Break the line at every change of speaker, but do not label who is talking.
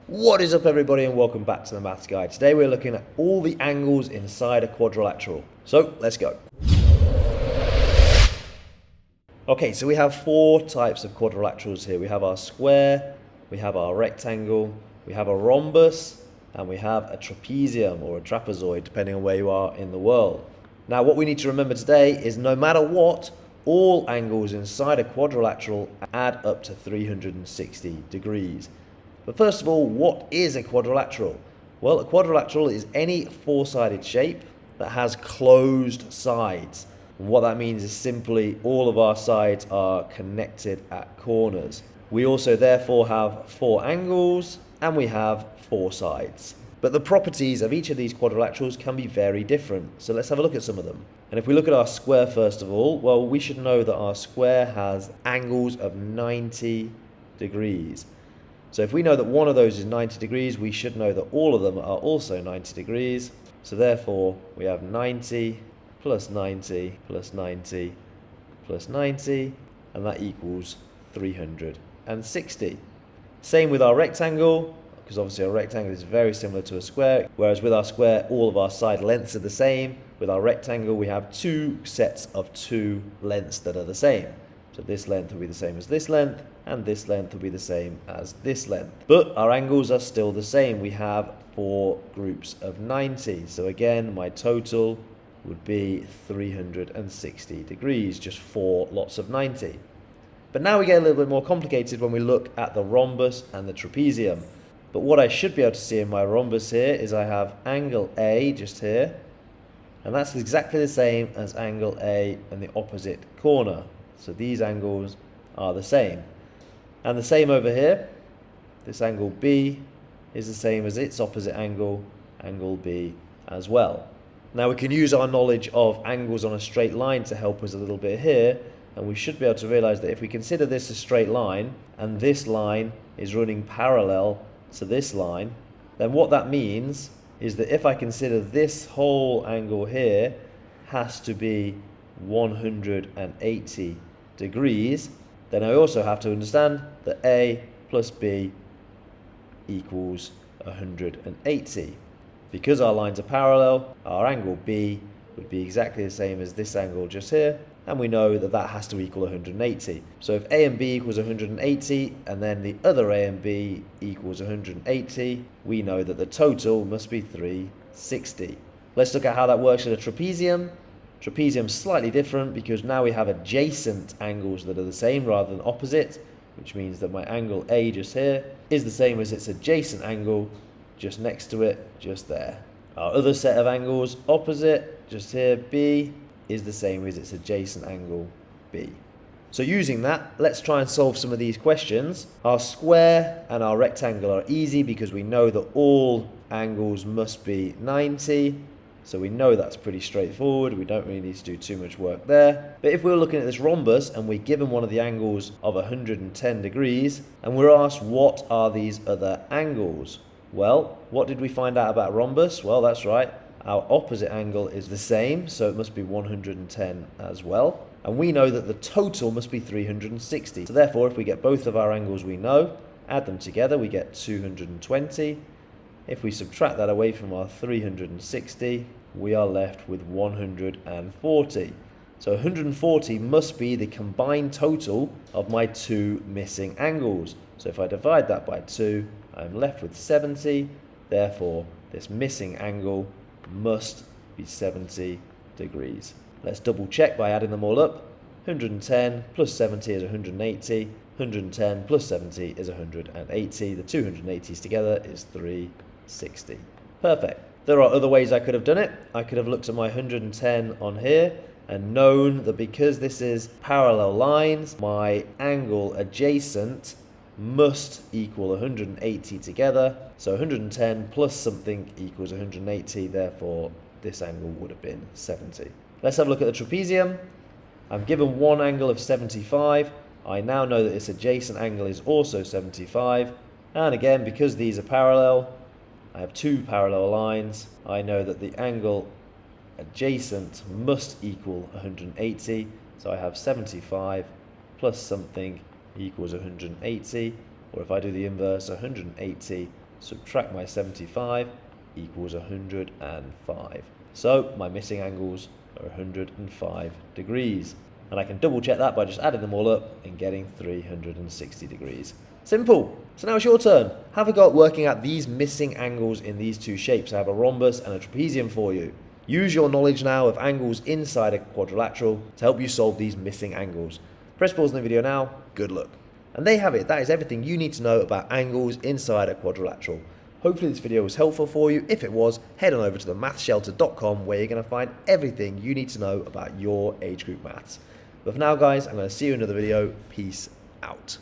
What is up, everybody, and welcome back to the Maths Guide. Today we're looking at all the angles inside a quadrilateral. So let's go. Okay, so we have four types of quadrilaterals here. We have our square, we have our rectangle, we have a rhombus, and we have a trapezium or a trapezoid, depending on where you are in the world. Now, what we need to remember today is no matter what, all angles inside a quadrilateral add up to 360 degrees. But first of all, what is a quadrilateral? Well, a quadrilateral is any four-sided shape that has closed sides. And what that means is simply all of our sides are connected at corners. We also therefore have four angles and we have four sides. But the properties of each of these quadrilaterals can be very different. So let's have a look at some of them. And if we look at our square first of all, well, we should know that our square has angles of 90 degrees. So if we know that one of those is 90 degrees, we should know that all of them are also 90 degrees. So therefore, we have 90 plus 90 plus 90 plus 90, and that equals 360. Same with our rectangle, because obviously our rectangle is very similar to a square, whereas with our square, all of our side lengths are the same. With our rectangle, we have two sets of two lengths that are the same. So this length will be the same as this length, and this length will be the same as this length. But our angles are still the same. We have four groups of 90. So again, my total would be 360 degrees, just four lots of 90. But now we get a little bit more complicated when we look at the rhombus and the trapezium. But what I should be able to see in my rhombus here is I have angle A just here, and that's exactly the same as angle A in the opposite corner. So these angles are the same. And the same over here, this angle B is the same as its opposite angle, angle B as well. Now we can use our knowledge of angles on a straight line to help us a little bit here, and we should be able to realize that if we consider this a straight line, and this line is running parallel to this line, then what that means is that if I consider this whole angle here has to be 180 degrees, then I also have to understand that A plus B equals 180. Because our lines are parallel, our angle B would be exactly the same as this angle just here, and we know that that has to equal 180. So if A and B equals 180, and then the other A and B equals 180, we know that the total must be 360. Let's look at how that works in a trapezium. Trapezium is slightly different because now we have adjacent angles that are the same rather than opposite, which means that my angle A just here is the same as its adjacent angle just next to it, just there. Our other set of angles opposite, just here, B, is the same as its adjacent angle, B. So using that, let's try and solve some of these questions. Our square and our rectangle are easy because we know that all angles must be 90. So we know that's pretty straightforward. We don't really need to do too much work there. But if we're looking at this rhombus and we're given one of the angles of 110 degrees, and we're asked what are these other angles? Well, what did we find out about rhombus? Well, that's right. Our opposite angle is the same, so it must be 110 as well. And we know that the total must be 360. So therefore, if we get both of our angles we know, add them together, we get 220. If we subtract that away from our 360, we are left with 140. So 140 must be the combined total of my two missing angles. So if I divide that by 2, I'm left with 70. Therefore, this missing angle must be 70 degrees. Let's double check by adding them all up. 110 plus 70 is 180. 110 plus 70 is 180. The 280s together is 360. Perfect. There are other ways I could have done it. I could have looked at my 110 on here and known that because this is parallel lines, my angle adjacent must equal 180 together. So 110 plus something equals 180. Therefore, this angle would have been 70. Let's have a look at the trapezium. I'm given one angle of 75. I now know that its adjacent angle is also 75. And again, because these are parallel, I have two parallel lines. I know that the angle adjacent must equal 180. So I have 75 plus something equals 180, or if I do the inverse, 180 subtract my 75 equals 105. So my missing angles are 105 degrees. And I can double check that by just adding them all up and getting 360 degrees. Simple. So now it's your turn. Have a go at working out these missing angles in these two shapes. I have a rhombus and a trapezium for you. Use your knowledge now of angles inside a quadrilateral to help you solve these missing angles. Press pause on the video now. Good luck. And there you have it. That is everything you need to know about angles inside a quadrilateral. Hopefully this video was helpful for you. If it was, head on over to themathshelter.com where you're going to find everything you need to know about your age group maths. But for now, guys, I'm going to see you in another video. Peace out.